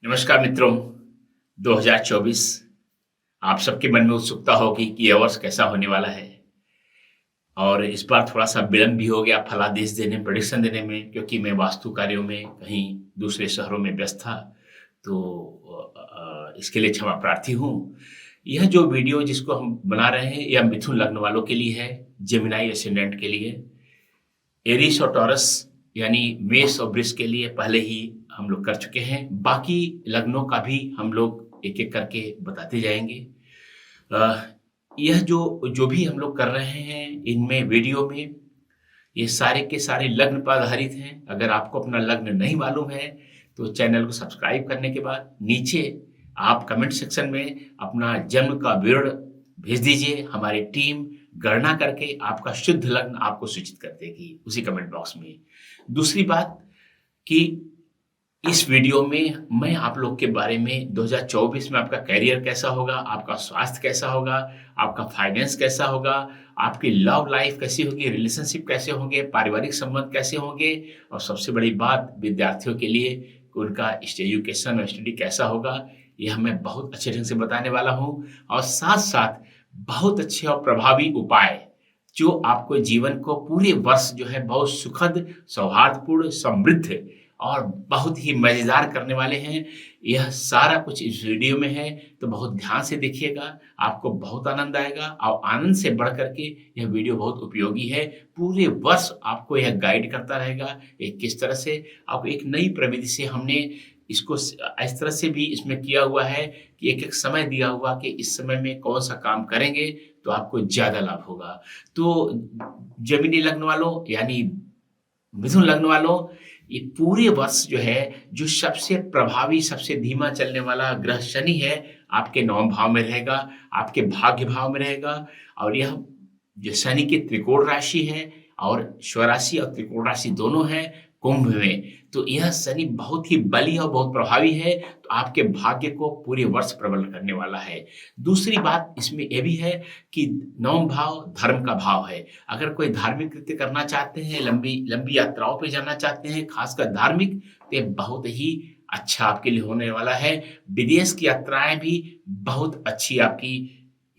नमस्कार मित्रों, 2024 आप सबके मन में उत्सुकता होगी कि यह वर्ष कैसा होने वाला है। और इस बार थोड़ा-सा विलंब भी हो गया फलादेश देने, प्रेडिक्शन देने में, क्योंकि मैं वास्तु कार्यों में कहीं दूसरे शहरों में व्यस्त था। तो इसके लिए क्षमा प्रार्थी हूँ। यह जो वीडियो जिसको हम बना रहे हैं, यह मिथुन लग्न वालों के लिए है, जेमिनी एसेंडेंट के लिए, एरीस और टॉरस यानी मेष और वृष के लिए पहले ही हम लोग कर चुके हैं। बाकी लग्नों का भी हम लोग एक-एक करके बताते जाएँगे। अ, यह जो जो भी हम लोग कर रहे हैं इनमें वीडियो में, ये सारे के सारे लग्न पर आधारित हैं। अगर आपको अपना लग्न नहीं मालूम है तो चैनल को सब्सक्राइब करने के बाद नीचे आप कमेंट सेक्शन में अपना जन्म का विवरण भेज दीजिए। हमारी टीम गणना करके आपका शुद्ध लग्न आपको सूचित कर देगी उसी कमेंट बॉक्स में। दूसरी बात कि इस वीडियो में मैं आप लोग के बारे में 2024 में आपका करियर कैसा होगा, आपका स्वास्थ्य कैसा होगा, आपका फाइनेंस कैसा होगा, आपकी लव लाइफ कैसी होगी, रिलेशनशिप कैसे होंगे, पारिवारिक संबंध कैसे होंगे, और सबसे बड़ी बात विद्यार्थियों के लिए कि उनका एजुकेशन और स्टडी कैसा होगा, यह मैं बहुत अच्छे ढंग से बताने वाला हूँ। और साथ-साथ बहुत अच्छे और प्रभावी उपाय जो आपको जीवन को पूरे वर्ष जो है बहुत सुखद, सौहार्दपूर्ण, समृद्ध और बहुत ही मज़ेदार करने वाले हैं। यह सारा कुछ इस वीडियो में है, तो बहुत ध्यान से देखिएगा, आपको बहुत आनंद आएगा और आनंद से बढ़ कर के यह वीडियो बहुत उपयोगी है। पूरे वर्ष आपको यह गाइड करता रहेगा, किस तरह से आपको एक नई प्रविधि से हमने इसको इस तरह से भी इसमें किया हुआ है कि एक-एक समय दिया हुआ कि इस समय में कौन-सा काम करेंगे, तो आपको ज़्यादा लाभ होगा। तो जेमिनी लग्न वालों यानी मिथुन लग्न वालों, ये पूरे वर्ष जो है, जो सबसे प्रभावी, सबसे धीमा चलने वाला ग्रह शनि है, आपके 9वें भाव में रहेगा, आपके भाग्य भाव में रहेगा। और यह जो शनि की त्रिकोण राशि है और स्वराशि और त्रिकोण राशि दोनों है कुंभ में, तो यह शनि बहुत ही बली और बहुत प्रभावी है, तो आपके भाग्य को पूरे वर्ष प्रबल करने वाला है। दूसरी बात इसमें ये भी है कि 9वां भाव धर्म का भाव है। अगर कोई धार्मिक कृत्य करना चाहते हैं, लंबी लंबी यात्राओं पे जाना चाहते हैं, खासकर धार्मिक, तो ये बहुत ही अच्छा आपके लिए होने वाला है। विदेश की यात्राएँ भी बहुत अच्छी आपकी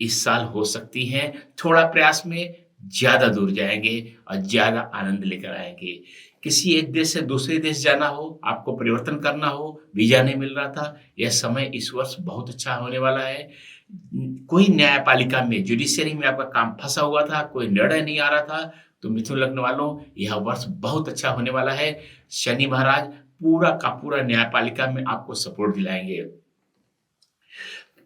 इस साल हो सकती हैं। थोड़ा प्रयास में ज़्यादा दूर जाएँगे और ज़्यादा आनंद लेकर आएँगे। किसी एक देश से दूसरे देश जाना हो, आपको परिवर्तन करना हो, वीज़ा नहीं मिल रहा था, यह समय इस वर्ष बहुत अच्छा होने वाला है। कोई न्यायपालिका में, जुडिशरी में आपका काम फँसा हुआ था, कोई निर्णय नहीं आ रहा था, तो मिथुन लग्न वालों, यह वर्ष बहुत अच्छा होने वाला है। शनि महाराज पूरा का पूरा न्यायपालिका में आपको सपोर्ट दिलाएँगे।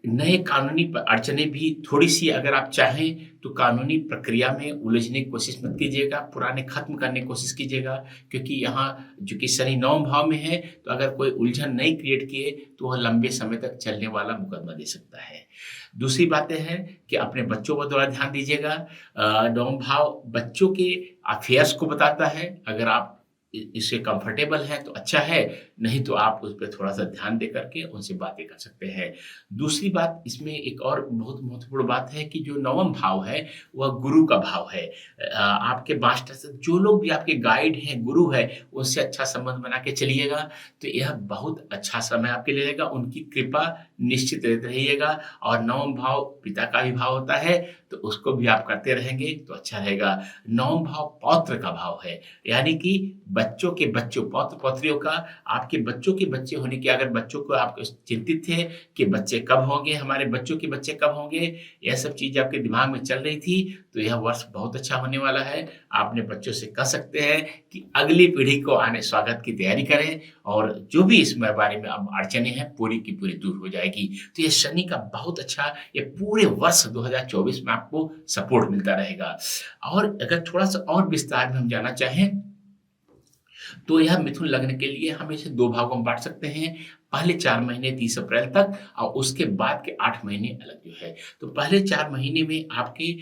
नए कानूनी अड़चनें भी थोड़ी-सी अगर आप चाहें तो कानूनी प्रक्रिया में उलझने की कोशिश मत कीजिएगा, पुराने खत्म करने की कोशिश कीजिएगा, क्योंकि यहाँ चूँकि शनि 9वें भाव में है, तो अगर कोई उलझन नहीं क्रिएट किए तो वह लंबे समय तक चलने वाला मुकदमा दे सकता है। दूसरी बातें हैं कि अपने बच्चों पर थोड़ा ध्यान दीजिएगा। 9वां भाव बच्चों के अफेयर्स को बताता है, अगर आप इससे कंफर्टेबल हैं तो अच्छा है, नहीं तो आप उस पे थोड़ा-सा ध्यान दे कर के उनसे बातें कर सकते हैं। दूसरी बात इसमें एक और बहुत महत्वपूर्ण बात है कि जो 9वां भाव है, वह गुरु का भाव है। आपके मास्टर से जो लोग भी आपके गाइड हैं, गुरु हैं, उनसे अच्छा संबंध बना के चलिएगा, तो यह बहुत अच्छा समय आपके लिए रहेगा। उनकी कृपा निश्चित लेते रहिएगा। और 9वां भाव पिता का भी भाव होता है, तो उसको भी आप करते रहेंगे तो अच्छा रहेगा। 9वां भाव पौत्र का भाव है, यानी कि बच्चों के बच्चों, पौत्र-पौत्रियों का, आपके बच्चों के बच्चे होने की, अगर बच्चों को आप चिंतित थे कि बच्चे कब होंगे, हमारे बच्चों के बच्चे कब होंगे, यह सब चीज़ आपके दिमाग में चल रही थी, तो यह वर्ष बहुत अच्छा होने वाला है। आप अपने बच्चों से कह सकते हैं कि अगली पीढ़ी को आने स्वागत की तैयारी करें, और जो भी इसमें बारे में अब अड़चनें हैं, पूरी की पूरी दूर हो जाएगी। तो ये शनि का बहुत अच्छा, ये पूरे वर्ष 2024 में आपको सपोर्ट मिलता रहेगा। और अगर थोड़ा-सा और विस्तार में हम जानना चाहें, तो यह मिथुन लग्न के लिए हम इसे 2 भागों में बाँट सकते हैं। पहले 4 महीने 30 अप्रैल तक और उसके बाद के 8 महीने अलग जो है। तो पहले 4 महीने में आपके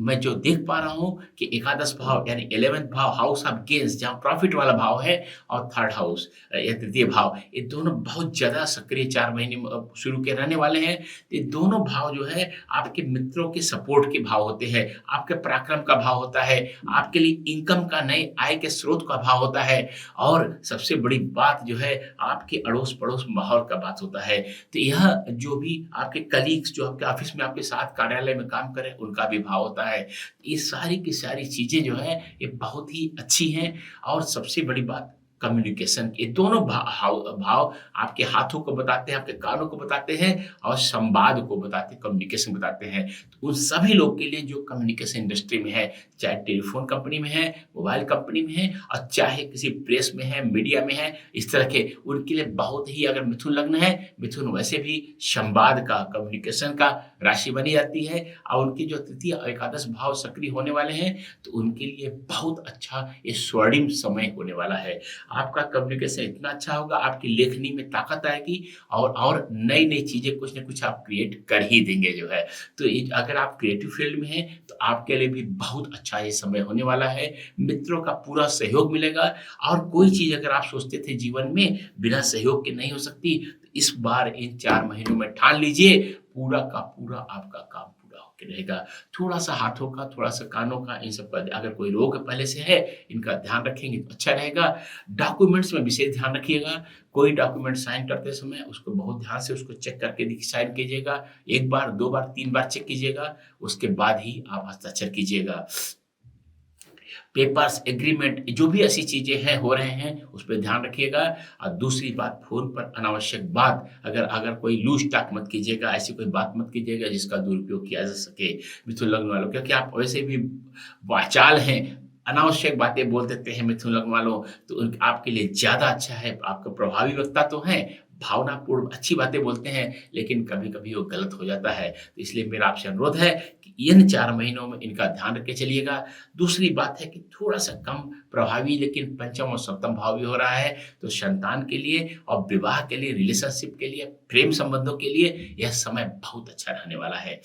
मैं जो देख पा रहा हूँ कि एकादश भाव यानी 11th भाव, हाउस ऑफ गेन्स, जहाँ प्रॉफ़िट वाला भाव है, और 3rd हाउस या तृतीय भाव, ये दोनों बहुत ज़्यादा सक्रिय 4 महीने में अब शुरू के रहने वाले हैं। ये दोनों भाव जो है आपके मित्रों के सपोर्ट के भाव होते हैं, आपके पराक्रम का भाव होता है, आपके लिए इनकम का, नए आय के स्रोत का भाव होता है। और सबसे बड़ी बात जो है, आपके अड़ोस-पड़ोस माहौल का बात होता है। तो यह जो भी आपके कलीग्स जो आपके ऑफ़िस में आपके साथ कार्यालय में काम कर रहे हैं, उनका भी भाव होता है। ये सारी की सारी चीज़ें जो हैं, ये बहुत ही अच्छी हैं और सबसे बड़ी बात कम्युनिकेशन ये दोनों भाव आपके हाथों को बताते हैं, आपके कानों को बताते हैं और संवाद को बताते हैं, कम्युनिकेशन बताते हैं। तो उन सभी लोग के लिए जो कम्युनिकेशन इंडस्ट्री में है, चाहे टेलीफ़ोन कंपनी में है, मोबाइल कंपनी में है और चाहे किसी प्रेस में है, मीडिया में है, इस तरह के उनके लिए बहुत ही अगर मिथुन लग्न है, मिथुन वैसे भी संवाद का, कम्युनिकेशन का राशि बनी जाती है और उनकी जो तृतीय और एकादश भाव सक्रिय होने वाले हैं, तो उनके लिए बहुत अच्छा ये स्वर्णिम समय होने वाला है। आपका कम्युनिकेशन इतना अच्छा होगा, आपकी लेखनी में ताकत आएगी और नई-नई चीज़ें कुछ न कुछ आप क्रिएट कर ही देंगे जो है। तो ये अगर आप क्रिएटिव फील्ड में हैं, तो आपके लिए भी बहुत अच्छा ये समय होने वाला है। मित्रों का पूरा सहयोग मिलेगा और कोई चीज़ अगर आप सोचते थे जीवन में बिना सहयोग के नहीं हो सकती, तो इस बार इन 4 महीनों में ठान लीजिए, पूरा का पूरा आपका काम पूरा होके रहेगा। थोड़ा-सा हाथों का, थोड़ा-सा कानों का, इन सब का अगर कोई रोग पहले से है, इनका ध्यान रखेंगे तो अच्छा रहेगा। डॉक्यूमेंट्स में विशेष ध्यान रखिएगा। कोई डॉक्यूमेंट साइन करते समय उसको बहुत ध्यान से उसको चेक करके साइन कीजिएगा। 1 बार, 2 बार, 3 बार चेक कीजिएगा, उसके बाद ही आप हस्ताक्षर कीजिएगा। पेपर्स, एग्रीमेंट जो भी ऐसी चीज़ें हैं, हो रहे हैं, उस पे ध्यान रखिएगा और दूसरी बात फ़ोन पर अनावश्यक बात अगर अगर कोई लूज़ टॉक मत कीजिएगा, ऐसी कोई बात मत कीजिएगा जिसका दुरुपयोग किया जा सके मिथुन लग्न वालों क्योंकि आप वैसे भी वाचाल हैं, अनावश्यक बातें बोल देते हैं मिथुन लग्न वालों, तो आपके लिए ज़्यादा अच्छा है, आपका प्रभावी वक्ता तो हैं, भावनापूर्ण अच्छी बातें बोलते हैं, लेकिन कभी-कभी वो गलत हो जाता है। तो इसलिए मेरा आपसे अनुरोध है कि इन 4 महीनों में इनका ध्यान रख के चलिएगा। दूसरी बात है कि थोड़ा-सा कम प्रभावी लेकिन पंचम और सप्तम भाव भी हो रहा है, तो संतान के लिए और विवाह के लिए, रिलेशनशिप के लिए, प्रेम संबंधों के लिए यह समय बहुत अच्छा रहने वाला है।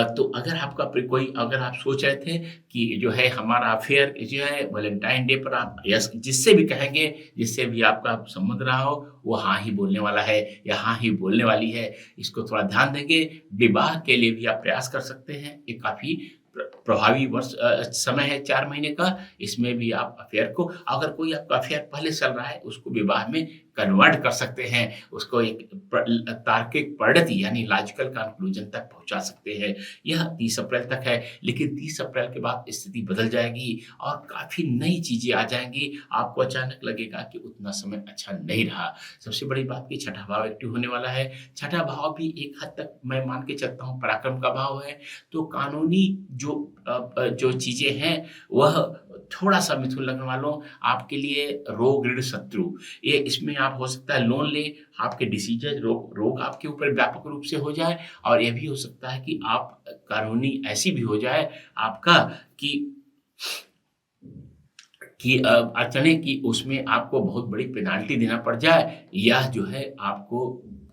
तो अगर आपका कोई अगर आप सोच रहे थे कि जो है हमारा अफेयर जो है वैलेंटाइन डे पर आप यस जिससे भी कहेंगे, जिससे भी आपका संबंध रहा हो, वो हाँ ही बोलने वाला है या हाँ ही बोलने वाली है। इसको थोड़ा ध्यान देंगे। विवाह के लिए भी आप प्रयास कर सकते हैं। ये काफ़ी प्रभावी समय है 4 महीने का। इसमें भी आप अफेयर को अगर कोई आपका अफेयर पहले चल रहा है, उसको विवाह में कन्वर्ट कर सकते हैं। उसको एक तार्किक परिणति यानी लॉजिकल कंक्लूजन तक पहुँचा सकते हैं। यह 30 अप्रैल तक है, लेकिन 30 अप्रैल के बाद स्थिति बदल जाएगी और काफ़ी नई चीज़ें आ जाएँगी। आपको अचानक लगेगा कि उतना समय अच्छा नहीं रहा। सबसे बड़ी बात कि छठा भाव एक्टिव होने वाला है। छठा भाव भी एक हद तक मैं मान के चलता हूँ पराक्रम का भाव है। तो कानूनी जो चीज़ें हैं वह थोड़ा-सा मिथुन लग्न वालों आपके लिए रोग, ऋण, शत्रु ये इसमें आप हो सकता है लोन लें, आपके डिसीज़न रोग आपके ऊपर व्यापक रूप से हो जाए और ये भी हो सकता है कि आप कानूनी ऐसी भी हो जाए आपका कि अड़चनें कि उसमें आपको बहुत बड़ी पेनाल्टी देना पड़ जाए या जो है आपको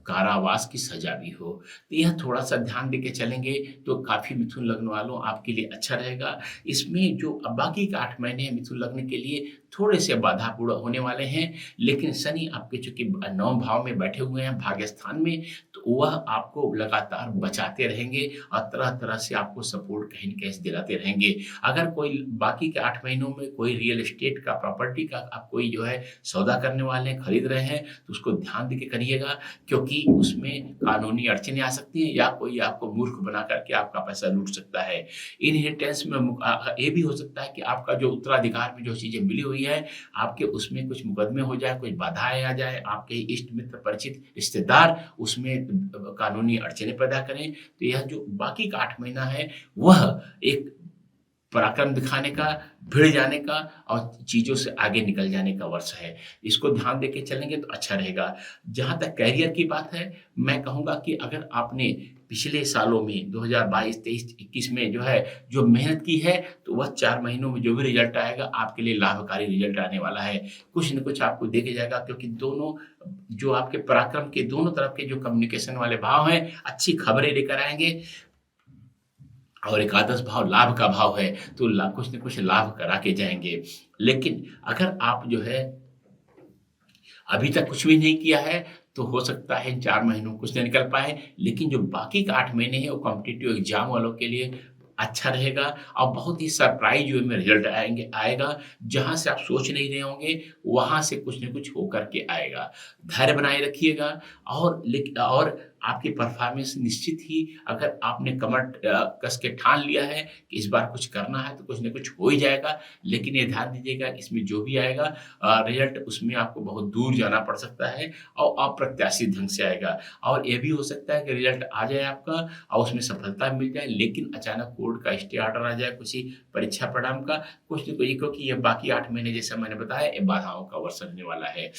कारावास की सज़ा भी हो। तो यह थोड़ा-सा ध्यान देके चलेंगे तो काफ़ी मिथुन लग्न वालों आपके लिए अच्छा रहेगा। इसमें जो अब बाकी के 8 महीने मिथुन लग्न के लिए थोड़े-से बाधापूर्ण होने वाले हैं, लेकिन शनि आपके चूँकि 9 भाव में बैठे हुए हैं भाग्य स्थान में, तो वह आपको लगातार बचाते रहेंगे और तरह-तरह से आपको सपोर्ट कहीं न कहीं से दिलाते रहेंगे। अगर कोई बाकी के 8 महीनों में कोई रियल एस्टेट का, प्रॉपर्टी का आप कोई जो है सौदा करने वाले हैं, खरीद रहे हैं, तो उसको ध्यान देके करिएगा क्योंकि उसमें कानूनी अड़चनें आ सकती हैं या कोई आपको मूर्ख बना करके आपका पैसा लूट सकता है। इनहेरिटेंस में ये भी हो सकता है कि आपका जो उत्तराधिकार में जो चीज़ें मिली हुई है, आपके उसमें कुछ मुकदमे हो जाए, कुछ बाधाएँ आ जाए, आपके इष्ट मित्र, परिचित, रिश्तेदार उसमें कानूनी अड़चनें पैदा करें। तो यह जो बाकी का 8 महीना है, वह एक पराक्रम दिखाने का, भिड़ जाने का और चीज़ों से आगे निकल जाने का वर्ष है। इसको ध्यान देके चलेंगे तो अच्छा रहेगा। जहाँ तक करियर की बात है, मैं कहूँगा कि अगर आपने पिछले सालों में 2022, 23, 21 में जो है, जो मेहनत की है, तो वह 4 महीनों में जो भी रिज़ल्ट आएगा, आपके लिए लाभकारी रिज़ल्ट आने वाला है। कुछ न कुछ आपको देके जाएगा क्योंकि दोनों जो आपके पराक्रम के दोनों तरफ के जो कम्युनिकेशन वाले भाव हैं, अच्छी खबरें लेकर आएँगे। और एकादश भाव लाभ का भाव है, तो कुछ न कुछ लाभ करा के जाएँगे। लेकिन अगर आप जो है अभी तक कुछ भी नहीं किया है, तो हो सकता है इन 4 महीनों में कुछ नहीं निकल पाए, लेकिन जो बाकी का 8 महीने हैं, वो कॉम्पिटिटिव एग्ज़ाम वालों के लिए अच्छा रहेगा और बहुत ही सरप्राइज़ वे में रिज़ल्ट आएगा, जहाँ से आप सोच नहीं रहे होंगे, वहाँ से कुछ न कुछ होकर के आएगा। धैर्य बनाए रखिएगा और आपकी परफ़ॉर्मेंस निश्चित ही अगर आपने कमर कस के ठान लिया है कि इस बार कुछ करना है, तो कुछ न कुछ हो ही जाएगा। लेकिन ये ध्यान दीजिएगा इसमें जो भी आएगा रिज़ल्ट उसमें आपको बहुत दूर जाना पड़ सकता है और अप्रत्याशित ढंग से आएगा। और ये भी हो सकता है कि रिज़ल्ट आ जाए आपका और उसमें सफलता मिल जाए, लेकिन अचानक कोर्ट का स्टे ऑर्डर आ जाए किसी परीक्षा परिणाम का, कुछ न कुछ, क्योंकि ये बाकी 8 महीने जैसा मैंने बताया, ये बाधाओं का वर्ष रहने वाला है।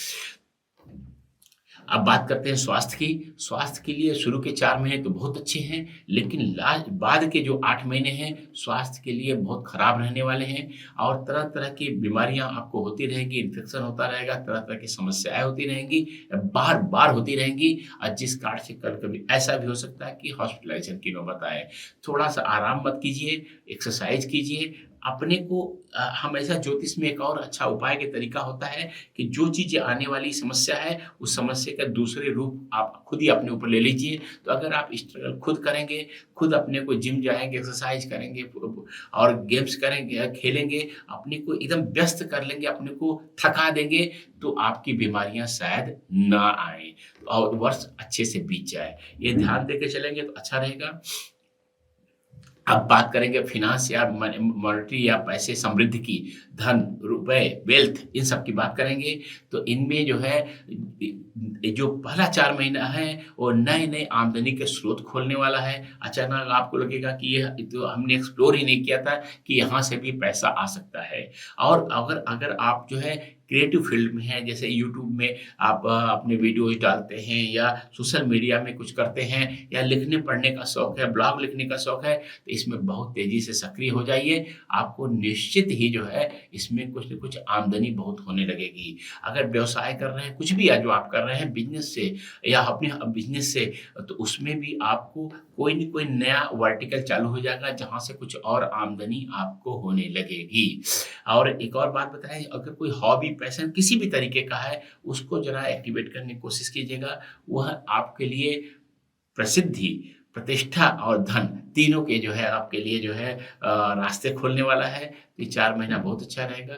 अब बात करते हैं स्वास्थ्य की। स्वास्थ्य के लिए शुरू के 4 महीने तो बहुत अच्छे हैं, लेकिन बाद के जो 8 महीने हैं, स्वास्थ्य के लिए बहुत खराब रहने वाले हैं और तरह-तरह की बीमारियाँ आपको होती रहेंगी, इन्फेक्शन होता रहेगा, तरह-तरह की समस्याएँ होती रहेंगी, बार-बार होती रहेंगी और जिस कारण से कभी-कभी ऐसा भी हो सकता है कि हॉस्पिटलाइज़ेशन की नौबत आए। थोड़ा-सा आराम मत कीजिए, एक्सरसाइज़ कीजिए, अपने को हमेशा ज्योतिष में एक और अच्छा उपाय के तरीका होता है कि जो चीज़ें आने वाली समस्या है, उस समस्या का दूसरे रूप आप खुद ही अपने ऊपर ले लीजिए। तो अगर आप स्ट्रगल खुद करेंगे, खुद अपने को जिम जाएँगे, एक्सरसाइज़ करेंगे और गेम्स करेंगे, खेलेंगे, अपने को एकदम व्यस्त कर लेंगे, अपने को थका देंगे, तो आपकी बीमारियाँ शायद ना आएँ और वर्ष अच्छे से बीत जाए। ये ध्यान देके चलेंगे तो अच्छा रहेगा। अब बात करेंगे फ़िनांस या मॉनेटरी या पैसे समृद्धि की, धन, रुपए, वेल्थ, इन सब की बात करेंगे। तो इनमें जो है जो पहला 4 महीना है वो नए-नए आमदनी के स्रोत खोलने वाला है। अचानक आपको लगेगा कि ये तो हमने एक्सप्लोर ही नहीं किया था कि यहाँ से भी पैसा आ सकता है। और अगर अगर आप जो है क्रिएटिव फ़ील्ड में हैं, जैसे यूट्यूब में आप अपने वीडियोज़ डालते हैं या सोशल मीडिया में कुछ करते हैं या लिखने-पढ़ने का शौक है, ब्लॉग लिखने का शौक है, तो इसमें बहुत तेज़ी से सक्रिय हो जाइए। आपको निश्चित ही जो है इसमें कुछ न कुछ आमदनी बहुत होने लगेगी। अगर व्यवसाय कर रहे हैं, कुछ भी है जो आप कर रहे हैं बिज़नेस से या अपने बिज़नेस से, तो उसमें भी आपको कोई न कोई नया वर्टिकल चालू हो जाएगा, जहाँ से कुछ और आमदनी आपको होने लगेगी। और एक और बात बताएँ, अगर कोई हॉबी, पैशन किसी भी तरीके का है, उसको ज़रा एक्टिवेट करने की कोशिश कीजिएगा। वह आपके लिए प्रसिद्धि, प्रतिष्ठा और धन तीनों के जो है आपके लिए जो है रास्ते खोलने वाला है। ये 4 महीना बहुत अच्छा रहेगा।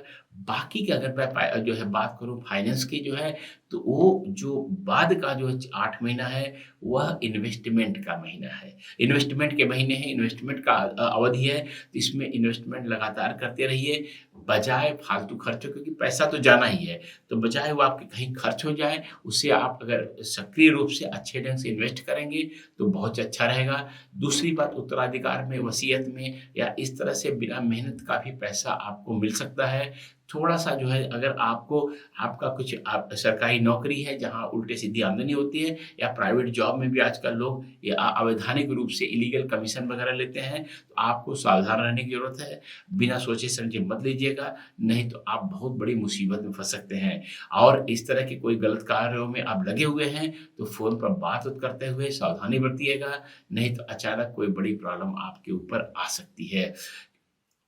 बाकी की अगर मैं जो है बात करूँ फाइनेंस की जो है, तो वो जो बाद का जो 8 महीना है, वह इन्वेस्टमेंट का महीना है। इन्वेस्टमेंट के महीने हैं, इन्वेस्टमेंट का अवधि है, तो इसमें इन्वेस्टमेंट लगातार करते रहिए, बजाय फालतू खर्चों, क्योंकि पैसा तो जाना ही है, तो बजाय वो आपके कहीं खर्च हो जाए, उससे आप अगर सक्रिय रूप से अच्छे ढंग से इन्वेस्ट करेंगे, तो बहुत अच्छा रहेगा। दूसरी बात, उत्तराधिकार में, वसीयत में या इस तरह से बिना मेहनत का भी पैसा आपको मिल सकता है। थोड़ा-सा जो है, अगर आपको आपका कुछ आप सरकारी नौकरी है जहाँ उल्टे-सीधी आमदनी होती है, या प्राइवेट जॉब में भी आजकल लोग ये अवैधानिक रूप से इलीगल कमीशन वगैरह लेते हैं, तो आपको सावधान रहने की ज़रूरत है। बिना सोचे-समझे मत लीजिएगा, नहीं तो आप बहुत बड़ी मुसीबत में फँस सकते हैं। और इस तरह के कोई गलत कार्यों में आप लगे हुए हैं, तो फ़ोन पर बात-वूत करते हुए सावधानी बरतिएगा, नहीं तो अचानक कोई बड़ी प्रॉब्लम आपके ऊपर आ सकती है।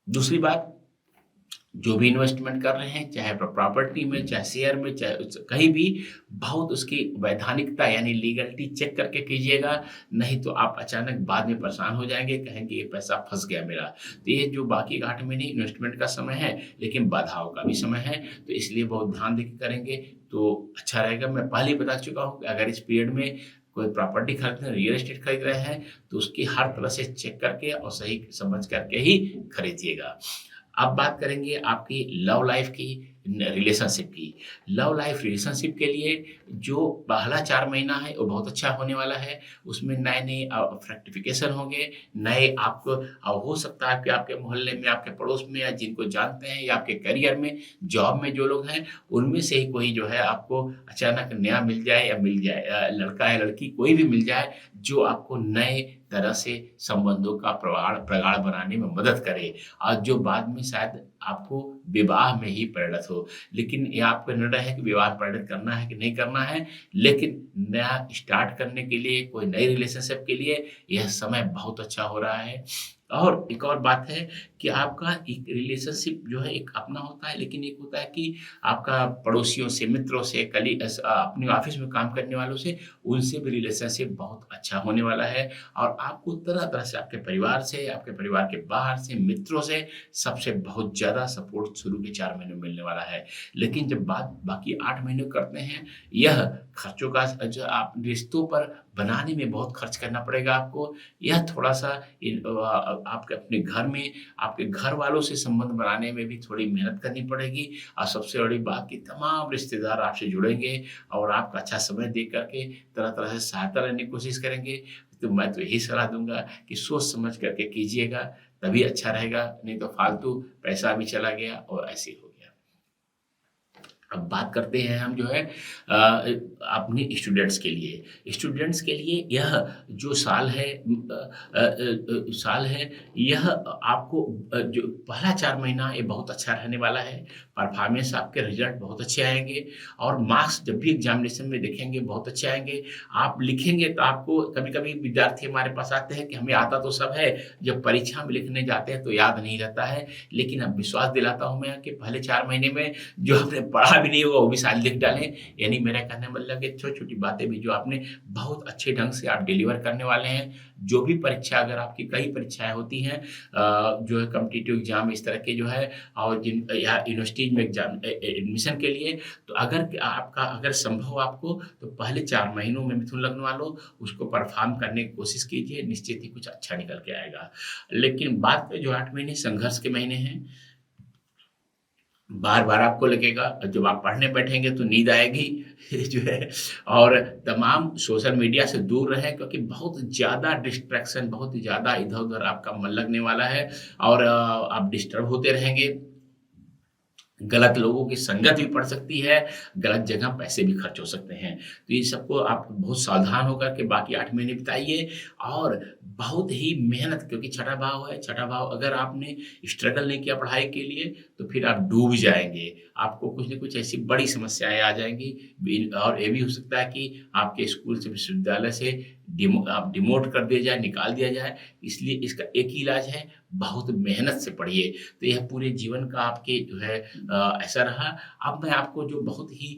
दूसरी बात, जो भी इन्वेस्टमेंट कर रहे हैं, चाहे प्रॉपर्टी में, चाहे शेयर में, चाहे कहीं भी, बहुत उसकी वैधानिकता यानी लीगलिटी चेक करके कीजिएगा, नहीं तो आप अचानक बाद में परेशान हो जाएँगे, कहेंगे ये पैसा फँस गया मेरा। तो ये जो बाकी 8 महीने इन्वेस्टमेंट का समय है, लेकिन बाधाओं का भी समय है, तो इसलिए बहुत ध्यान देके करेंगे तो अच्छा रहेगा। मैं पहले ही बता चुका हूँ कि अगर इस पीरियड में कोई प्रॉपर्टी खरीद रहे हैं, रियल एस्टेट खरीद रहे हैं, तो उसकी हर तरह से चेक करके और सही समझ करके ही खरीदिएगा। अब बात करेंगे आपकी लव लाइफ की, रिलेशनशिप की। लव लाइफ रिलेशनशिप के लिए जो पहला 4 महीना है वो बहुत अच्छा होने वाला है। उसमें नए-नए फ्रक्टिफिकेशन होंगे, नए आपको हो सकता है कि आपके मोहल्ले में, आपके पड़ोस में या जिनको जानते हैं या आपके करियर में, जॉब में जो लोग हैं, उनमें से ही कोई जो है आपको अचानक नया मिल जाए या मिल जाए, लड़का या लड़की कोई भी मिल जाए, जो आपको नए तरह से संबंधों का प्रगाढ़ बनाने में मदद करे और जो बाद में शायद आपको विवाह में ही परिणत हो। लेकिन ये आपका निर्णय है कि विवाह परिणत करना है कि नहीं करना है, लेकिन नया स्टार्ट करने के लिए, कोई नई रिलेशनशिप के लिए यह समय बहुत अच्छा हो रहा है। और एक और बात है कि आपका एक रिलेशनशिप जो है एक अपना होता है, लेकिन एक होता है कि आपका पड़ोसियों से, मित्रों से, अपने ऑफ़िस में काम करने वालों से, उनसे भी रिलेशनशिप बहुत अच्छा होने वाला है और आपको तरह-तरह से आपके परिवार से, आपके परिवार के बाहर से, मित्रों से, सबसे बहुत ज़्यादा सपोर्ट शुरू के 4 महीने में मिलने वाला है। लेकिन जब बात बाकी 8 महीने करते हैं, यह खर्चों का जो आप रिश्तों पर बनाने में बहुत खर्च करना पड़ेगा आपको। यह थोड़ा-सा आपके अपने घर में, आपके घर वालों से संबंध बनाने में भी थोड़ी मेहनत करनी पड़ेगी और सबसे बड़ी बात कि तमाम रिश्तेदार आपसे जुड़ेंगे और आपका अच्छा समय दे कर के तरह-तरह से सहायता लेने की कोशिश करेंगे। तो मैं तो यही सलाह दूँगा कि सोच समझ कर के कीजिएगा, तभी अच्छा रहेगा, नहीं तो फालतू पैसा भी चला गया और ऐसे ही हो गया। अब बात करते हैं हम जो है अपने स्टूडेंट्स के लिए। स्टूडेंट्स के लिए यह जो साल है साल है यह आपको जो पहला 4 महीना ये बहुत अच्छा रहने वाला है। परफॉर्मेंस आपके रिज़ल्ट बहुत अच्छे आएँगे और मार्क्स जब भी एग्ज़ामिनेशन में देखेंगे बहुत अच्छे आएँगे। आप लिखेंगे तो आपको कभी-कभी विद्यार्थी हमारे पास आते हैं कि हमें आता तो सब है, जब परीक्षा में लिखने जाते हैं तो याद नहीं रहता है। लेकिन अब विश्वास दिलाता हूँ मैं कि पहले 4 महीने में जो आपने पढ़ा भी नहीं होगा वो भी सारे लिख डालें। यानी मेरा कहने का मतलब है छोटी-छोटी बातें भी जो आपने बहुत अच्छे ढंग से आप डिलीवर करने वाले हैं। जो भी परीक्षा अगर आपकी कई परीक्षाएँ होती हैं जो है कॉम्पिटिटिव एग्ज़ाम इस तरह के जो है और जिन या यूनिवर्सिटीज़ में एग्ज़ाम एडमिशन के लिए तो अगर आपका अगर संभव हो आपको तो पहले 4 महीनों में मिथुन लग्न वालों उसको परफ़ॉर्म करने की कोशिश कीजिए, निश्चित ही कुछ अच्छा निकल के आएगा। लेकिन बाद के जो 8 महीने संघर्ष के महीने हैं, बार-बार आपको लगेगा और जब आप पढ़ने बैठेंगे तो नींद आएगी जो है और तमाम सोशल मीडिया से दूर रहें क्योंकि बहुत ज़्यादा डिस्ट्रैक्शन, बहुत ज़्यादा इधर-उधर आपका मन लगने वाला है और आप डिस्टर्ब होते रहेंगे। गलत लोगों की संगत भी पड़ सकती है, गलत जगह पैसे भी खर्च हो सकते हैं। तो ये सबको आप बहुत सावधान होकर के बाकी 8 महीने बिताइए और बहुत ही मेहनत क्योंकि छठा भाव है, छठा भाव अगर आपने स्ट्रगल नहीं किया पढ़ाई के लिए, तो फिर आप डूब जाएँगे। आपको कुछ न कुछ ऐसी बड़ी समस्याएँ आ जाएँगी और ये भी हो सकता है कि आपके स्कूल से, विश्वविद्यालय से आप डिमोट कर दिया जाए, निकाल दिया जाए। इसलिए इसका एक ही इलाज है, बहुत मेहनत से पढ़िए। तो यह पूरे जीवन का आपके जो है ऐसा रहा। अब मैं आपको जो बहुत ही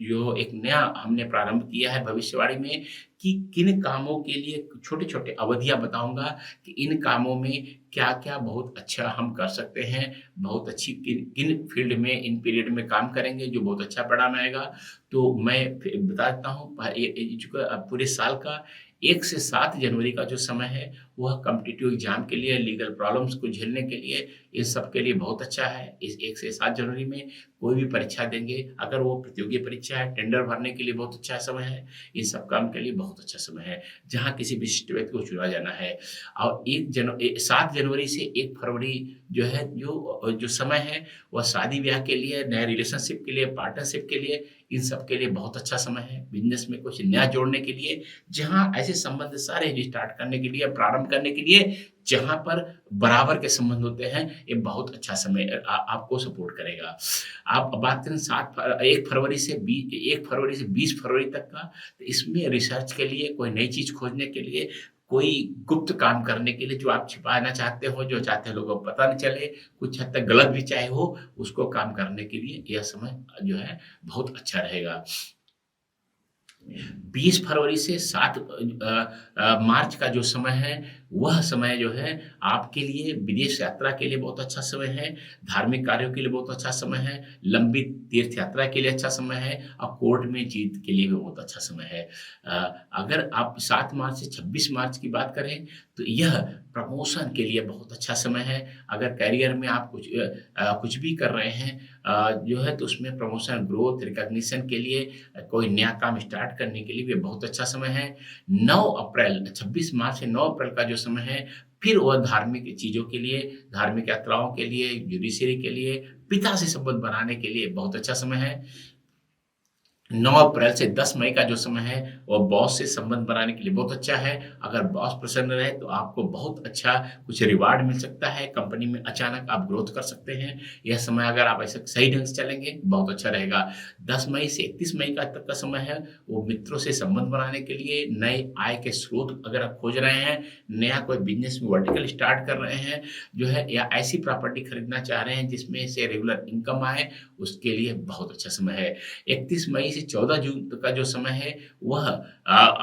जो एक नया हमने प्रारंभ किया है भविष्यवाणी में कि किन कामों के लिए छोटे-छोटे अवधियाँ बताऊँगा कि इन कामों में क्या-क्या बहुत अच्छा हम कर सकते हैं, बहुत अच्छी किन किन फ़ील्ड में, इन पीरियड में काम करेंगे जो बहुत अच्छा परिणाम आएगा। तो मैं फिर बता देता हूँ ये जो पूरे साल का 1 से 7 जनवरी का जो समय है, वह कॉम्पिटिटिव एग्ज़ाम के लिए, लीगल प्रॉब्लम्स को झेलने के लिए, इन सब के लिए बहुत अच्छा है। इस 1 से 7 जनवरी में कोई भी परीक्षा देंगे, अगर वो प्रतियोगी परीक्षा है, टेंडर भरने के लिए बहुत अच्छा समय है। इन सब काम के लिए बहुत अच्छा समय है, जहाँ किसी विशिष्ट व्यक्ति को चुना जाना है। और 7 जनवरी से 1 फरवरी जो है, जो समय है, वह शादी-ब्याह के लिए, नए रिलेशनशिप के लिए, पार्टनरशिप के लिए, इन सब के लिए बहुत अच्छा समय है। बिज़नेस में कुछ नया जोड़ने के लिए, जहाँ ऐसे संबंध सारे रिस्टार्ट करने के लिए, प्रारंभ करने के लिए, जहाँ पर बराबर के संबंध होते हैं, ये बहुत अच्छा समय आपको सपोर्ट करेगा। आप बात करें 1 फरवरी से 20 फरवरी तक का, तो इसमें रिसर्च के लिए, कोई नई चीज़ खोजने के लिए, कोई गुप्त काम करने के लिए जो आप छिपाना चाहते हो, जो चाहते हैं लोगों को पता न चले, कुछ हद तक गलत भी चाहे हो, उसको काम करने के लिए यह समय जो है बहुत अच्छा रहेगा। 20 फरवरी से 7 मार्च का जो समय है, वह समय जो है आपके लिए विदेश यात्रा के लिए बहुत अच्छा समय है, धार्मिक कार्यों के लिए बहुत अच्छा समय है, लंबी तीर्थ यात्रा के लिए अच्छा समय है और कोर्ट में जीत के लिए भी बहुत अच्छा समय है। अगर आप 7 मार्च से 26 मार्च की बात करें, तो यह प्रमोशन के लिए बहुत अच्छा समय है। अगर करियर में आप कुछ भी कर रहे हैं जो है तो उसमें प्रमोशन, ग्रोथ, रिकॉग्निशन के लिए कोई नया काम स्टार्ट करने के लिए भी बहुत अच्छा समय है। 9 अप्रैल 26 मार्च से 9 अप्रैल का जो समय है, फिर वह धार्मिक चीज़ों के लिए, धार्मिक यात्राओं के लिए, जुडिशरी के लिए, पिता से संबंध बनाने के लिए बहुत अच्छा समय है। 9 अप्रैल से 10 मई का जो समय है, वो बॉस से संबंध बनाने के लिए बहुत अच्छा है। अगर बॉस प्रसन्न रहे, तो आपको बहुत अच्छा कुछ रिवार्ड मिल सकता है, कंपनी में अचानक आप ग्रोथ कर सकते हैं। यह समय अगर आप ऐसे सही ढंग से चलेंगे, बहुत अच्छा रहेगा। 10 मई से 31 मई का तक का समय है, वो मित्रों से संबंध बनाने के लिए, नए आय के स्रोत अगर आप खोज रहे हैं, नया कोई बिज़नेस वर्टिकल स्टार्ट कर रहे हैं, जो है या ऐसी प्रॉपर्टी खरीदना चाह रहे हैं, जिसमें से रेगुलर इनकम आए, उसके लिए बहुत अच्छा समय है। 31 मई से 14 जून तक का जो समय है, वह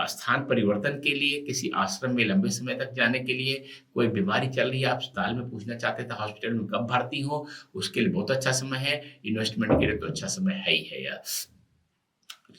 स्थान परिवर्तन के लिए, किसी आश्रम में लंबे समय तक जाने के लिए, कोई बीमारी चल रही है, आप अस्पताल में पूछना चाहते थे हॉस्पिटल में कब भर्ती हो, उसके लिए बहुत अच्छा समय है। इन्वेस्टमेंट के लिए तो अच्छा समय है ही है यह।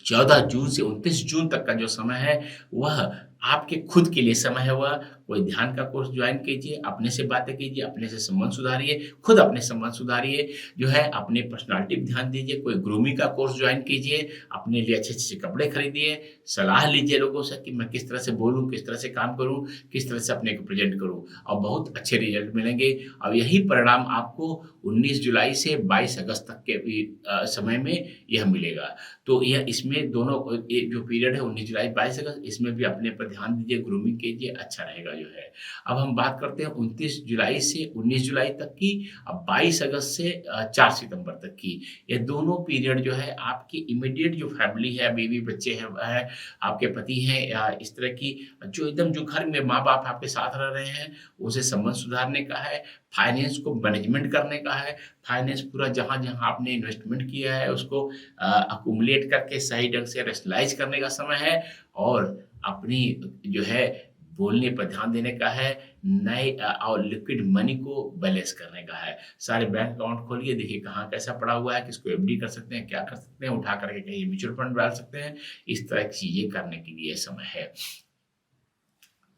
14 जून से 29 जून तक का जो समय है, वह आपके खुद के लिए समय है। वह कोई ध्यान का कोर्स ज्वाइन कीजिए, अपने से बातें कीजिए, अपने से संबंध सुधारिए, खुद अपने संबंध सुधारिए, जो है अपनी पर्सनैलिटी पे ध्यान दीजिए, कोई ग्रूमिंग का कोर्स ज्वाइन कीजिए, अपने लिए अच्छे-अच्छे कपड़े खरीदिए, सलाह लीजिए लोगों से कि मैं किस तरह से बोलूँ, किस तरह से काम करूँ, किस तरह से अपने को प्रेज़ेंट करूँ, और बहुत अच्छे रिज़ल्ट मिलेंगे। और यही परिणाम आपको 19 जुलाई से 22 अगस्त तक के भी समय में यह मिलेगा। तो यह इसमें दोनों ये जो पीरियड है 19 जुलाई 22 अगस्त, इसमें भी अपने पर ध्यान दीजिए, ग्रूमिंग कीजिए, अच्छा रहेगा जो है। अब हम बात करते हैं 29 जुलाई से 19 जुलाई तक की, 22 अगस्त से 4 सितंबर तक की। ये दोनों पीरियड जो है आपकी इमीडिएट जो फैमिली है, बीवी बच्चे हैं, वह है, आपके पति हैं, या इस तरह की जो एकदम जो घर में माँ-बाप आपके साथ रह रहे हैं, उनसे संबंध सुधारने का है, फाइनेंस को मैनेजमेंट करने का है, फाइनेंस पूरा जहाँ-जहाँ आपने इन्वेस्टमेंट किया है उसको अकुमुलेट करके सही ढंग से रैशनलाइज़ करने का समय है, और अपनी जो है बोलने पर ध्यान देने का है, नए और लिक्विड मनी को बैलेंस करने का है। सारे बैंक अकाउंट खोलिए, देखिए कहाँ कैसा पड़ा हुआ है, किसको एफडी कर सकते हैं, क्या कर सकते हैं, उठा कर के कहीं म्यूचुअल फंड डाल सकते हैं। इस तरह की चीज़ें करने के लिए समय है।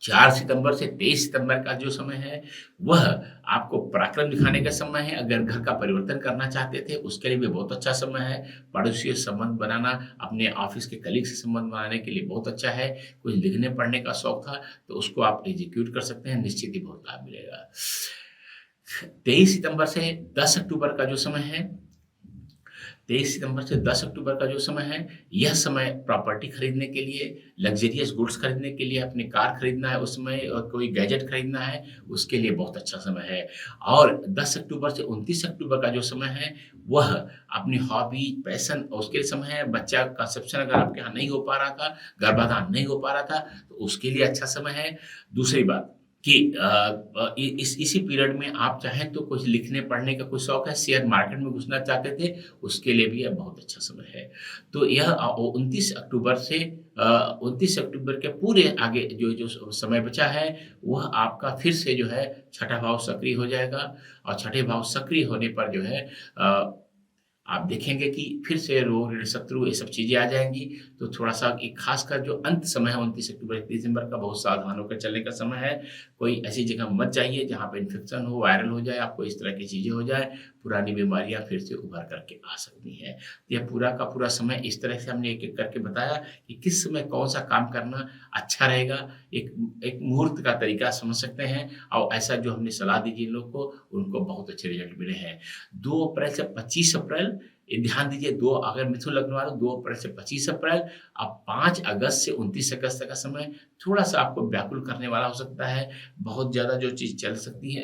4 सितंबर से 23 सितंबर का जो समय है, वह आपको पराक्रम दिखाने का समय है। अगर घर का परिवर्तन करना चाहते थे, उसके लिए भी बहुत अच्छा समय है। पड़ोसियों से संबंध बनाना, अपने ऑफ़िस के कलीग से संबंध बनाने के लिए बहुत अच्छा है। कुछ लिखने-पढ़ने का शौक था, तो उसको आप एग्ज़ीक्यूट कर सकते हैं, निश्चित ही बहुत लाभ मिलेगा। 23 सितंबर से 10 अक्टूबर का जो समय है, 23 सितंबर से 10 अक्टूबर का जो समय है, यह समय प्रॉपर्टी खरीदने के लिए, लग्ज़रियस गुड्स खरीदने के लिए, अपनी कार खरीदना है उस समय, और कोई गैजेट खरीदना है, उसके लिए बहुत अच्छा समय है। और 10 अक्टूबर से 29 अक्टूबर का जो समय है, वह अपनी हॉबी, पैशन और उसके लिए समय है। बच्चा कंसेप्शन अगर आपके यहाँ नहीं हो पा रहा था, गर्भाधान नहीं हो पा रहा था, तो उसके लिए अच्छा समय है। दूसरी बात कि इस इसी पीरियड में आप चाहें तो कुछ लिखने-पढ़ने का कुछ शौक है, शेयर मार्केट में घुसना चाहते थे, उसके लिए भी यह बहुत अच्छा समय है। तो यह 29 अक्टूबर से 29 अक्टूबर के पूरे आगे जो समय बचा है, वह आपका फिर से जो है छठा भाव सक्रिय हो जाएगा, और छठे भाव सक्रिय होने पर जो है आप देखेंगे कि फिर से रोग, ऋण, शत्रु, ये सब चीज़ें आ जाएँगी। तो थोड़ा-सा एक ख़ासकर जो अंत समय है 29 अक्टूबर 31 दिसंबर का, बहुत सावधान होकर चलने का समय है। कोई ऐसी जगह मत जाइए जहाँ पे इन्फेक्शन हो, वायरल हो जाए, आपको इस तरह की चीज़ें हो जाए, पुरानी बीमारियाँ फिर से उभर कर के आ सकती हैं। यह पूरा का पूरा समय इस तरह से हमने एक-एक करके बताया कि किस समय कौन-सा काम करना अच्छा रहेगा। एक एक मुहूर्त का तरीका समझ सकते हैं, और ऐसा जो हमने सलाह दी जिन लोग को, उनको बहुत अच्छे रिज़ल्ट मिले हैं। 2 अप्रैल से 25 अप्रैल, ये ध्यान दीजिए, 2 अगर मिथुन लग्न वालों, 2 अप्रैल से 25 अप्रैल, अब 5 अगस्त से 29 अगस्त तक का समय थोड़ा-सा आपको व्याकुल करने वाला हो सकता है। बहुत ज़्यादा जो चीज़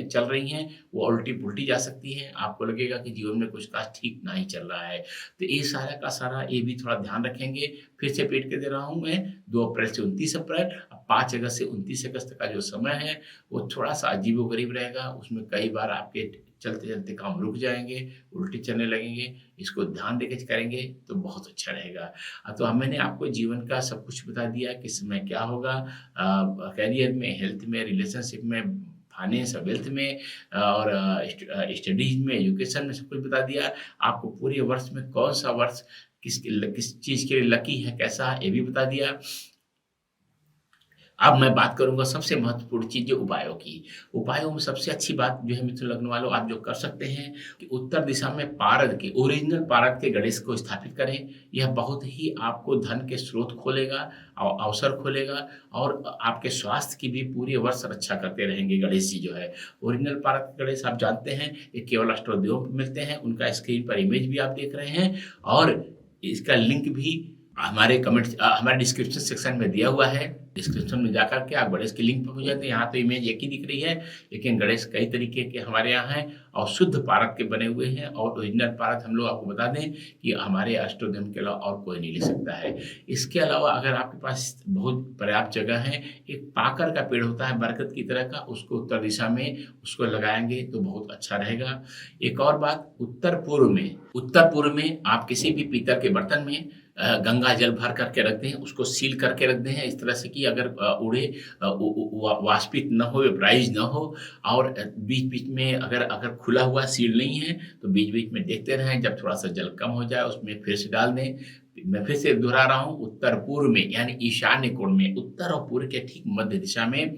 चल रही हैं, वो उल्टी-पुल्टी जा सकती हैं। आपको लगेगा कि जीवन में कुछ खास ठीक नहीं चल रहा है। तो ये सारा का सारा ये भी थोड़ा ध्यान रखेंगे। फिर से रिपीट कर दे रहा हूँ मैं, 2 अप्रैल से 29 अप्रैल, अब 5 अगस्त से 29 अगस्त का जो समय है, वो थोड़ा-सा अजीबो-गरीब रहेगा। उसमें कई बार आपके चलते-चलते काम रुक जाएँगे, उल्टी चलने लगेंगे। इसको ध्यान देके करेंगे तो बहुत अच्छा रहेगा। तो मैंने आपको जीवन का सब कुछ बता दिया, किस समय क्या होगा, करियर में, हेल्थ में, रिलेशनशिप में, फाइनेंस और वेल्थ में, और स्टडीज़ में, एजुकेशन में, सब कुछ बता दिया। आपको पूरे वर्ष में कौन-सा वर्ष किस चीज़ के लिए लकी है, कैसा है, ये भी बता दिया। अब मैं बात करूँगा सबसे महत्वपूर्ण चीज़ जो उपायों की। उपायों में सबसे अच्छी बात जो है मिथुन लग्न वालों, आप जो कर सकते हैं कि उत्तर दिशा में पारद के, ओरिजिनल पारद के गणेश को स्थापित करें। यह बहुत ही आपको धन के स्रोत खोलेगा, अवसर खोलेगा, और आपके स्वास्थ्य की भी पूरे वर्ष रक्षा करते रहेंगे गणेश जी जो है। ओरिजिनल पारद के गणेश आप जानते हैं, ये केवल अष्टों में मिलते हैं, उनका स्क्रीन पर इमेज भी आप देख रहे हैं, और इसका लिंक भी हमारे हमारे डिस्क्रिप्शन सेक्शन में दिया हुआ है। डिस्क्रिप्शन में जाकर के आप गणेश के लिंक पर पहुँच जाते हैं। यहाँ तो इमेज एक ही दिख रही है, लेकिन गणेश कई तरीके के हमारे यहाँ हैं और शुद्ध पारद के बने हुए हैं। और ओरिजिनल पारद हम लोग आपको बता दें कि हमारे अष्टोधर्म के अलावा और कोई नहीं ले सकता है। इसके अलावा अगर आपके पास बहुत पर्याप्त जगह है, एक पाकर का पेड़ होता है बरगद की तरह का, उसको उत्तर दिशा में उसको लगाएंगे तो बहुत अच्छा रहेगा। एक और बात, उत्तर पूर्व में आप किसी भी पीतल के बर्तन में गंगा जल भर करके रख दें, उसको सील करके रख दें इस तरह से कि अगर उड़े वाष्पित न हो, वेपराइज न हो। और बीच बीच में अगर खुला हुआ सील नहीं है तो बीच बीच में देखते रहें, जब थोड़ा सा जल कम हो जाए उसमें फिर से डाल दें। मैं फिर से दोहरा रहा हूँ, उत्तर पूर्व में यानी ईशान्य कोण में, उत्तर और पूर्व के ठीक मध्य दिशा में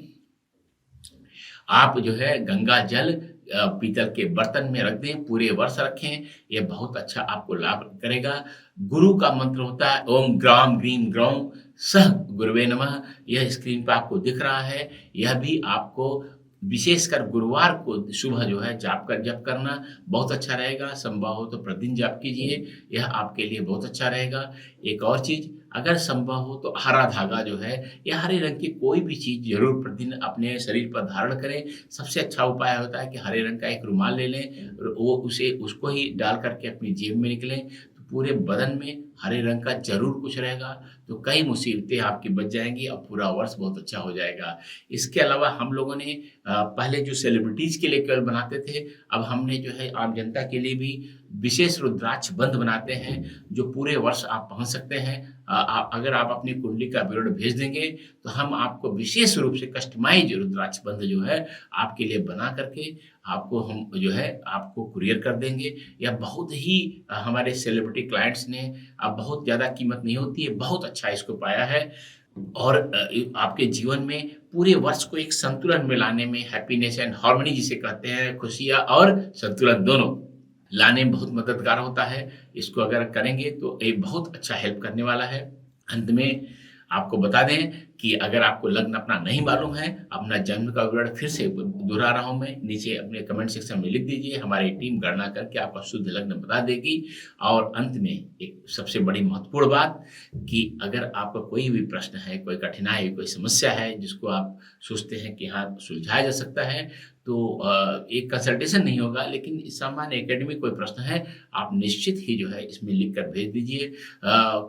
आप जो है गंगा जल पीतल के बर्तन में रख दें, पूरे वर्ष रखें, ये बहुत अच्छा आपको लाभ करेगा। गुरु का मंत्र होता है ओम ग्राम ग्रीम ग्रौम सह गुरुवे नमः। यह स्क्रीन पर आपको दिख रहा है। यह भी आपको विशेषकर गुरुवार को सुबह जो है जप करना बहुत अच्छा रहेगा। संभव हो तो प्रतिदिन जप कीजिए, यह आपके लिए बहुत अच्छा रहेगा। एक और चीज़, अगर संभव हो तो हरा धागा जो है या हरे रंग की कोई भी चीज़ जरूर प्रतिदिन अपने शरीर पर धारण करें। सबसे अच्छा उपाय होता है कि हरे रंग का एक रुमाल ले लें, वो उसको ही डाल करके अपनी जेब में निकलें, तो पूरे बदन में हरे रंग का जरूर कुछ रहेगा, तो कई मुसीबतें आपकी बच जाएंगी और पूरा वर्ष बहुत अच्छा हो जाएगा। इसके अलावा हम लोगों ने पहले जो सेलिब्रिटीज़ के लिए केवल बनाते थे, अब हमने जो है आम जनता के लिए भी विशेष रुद्राक्ष बंध बनाते हैं, जो पूरे वर्ष आप पहन सकते हैं। अगर आप अपनी कुंडली का विवरण भेज देंगे तो हम आपको विशेष रूप से कस्टमाइज रुद्राक्ष बंध जो है आपके लिए बना करके आपको हम जो है आपको कुरियर कर देंगे। यह बहुत ही हमारे सेलिब्रिटी क्लाइंट्स ने, अब बहुत ज़्यादा कीमत नहीं होती है, बहुत अच्छा इसको पाया है। और आपके जीवन में पूरे वर्ष को एक संतुलन में लाने में, हैप्पीनेस एंड हार्मनी जिसे कहते हैं, खुशियाँ और संतुलन दोनों लाने में बहुत मददगार होता है। इसको अगर करेंगे तो ये बहुत अच्छा हेल्प करने वाला है। अंत में आपको बता दें कि अगर आपको लग्न अपना नहीं मालूम है, अपना जन्म का विवरण फिर से दोहरा रहा हूं मैं, नीचे अपने कमेंट सेक्शन में लिख दीजिए, हमारी टीम गणना करके आपका शुद्ध लग्न बता देगी। और अंत में एक सबसे बड़ी महत्वपूर्ण बात कि अगर आपका कोई भी प्रश्न है, कोई कठिनाई, कोई समस्या है जिसको आप सोचते हैं कि हाँ सुलझाया जा सकता है, तो एक कंसल्टेशन नहीं होगा, लेकिन सामान्य एकेडमिक कोई प्रश्न है आप निश्चित ही जो है इसमें लिख कर भेज दीजिए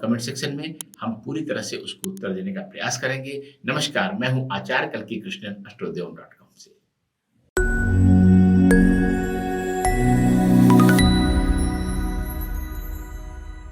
कमेंट सेक्शन में। हम पूरी तरह से उसको उत्तर देने का प्रयास करेंगे। नमस्कार, मैं हूं आचार्य कल्की कृष्णन, astrodhyom.com।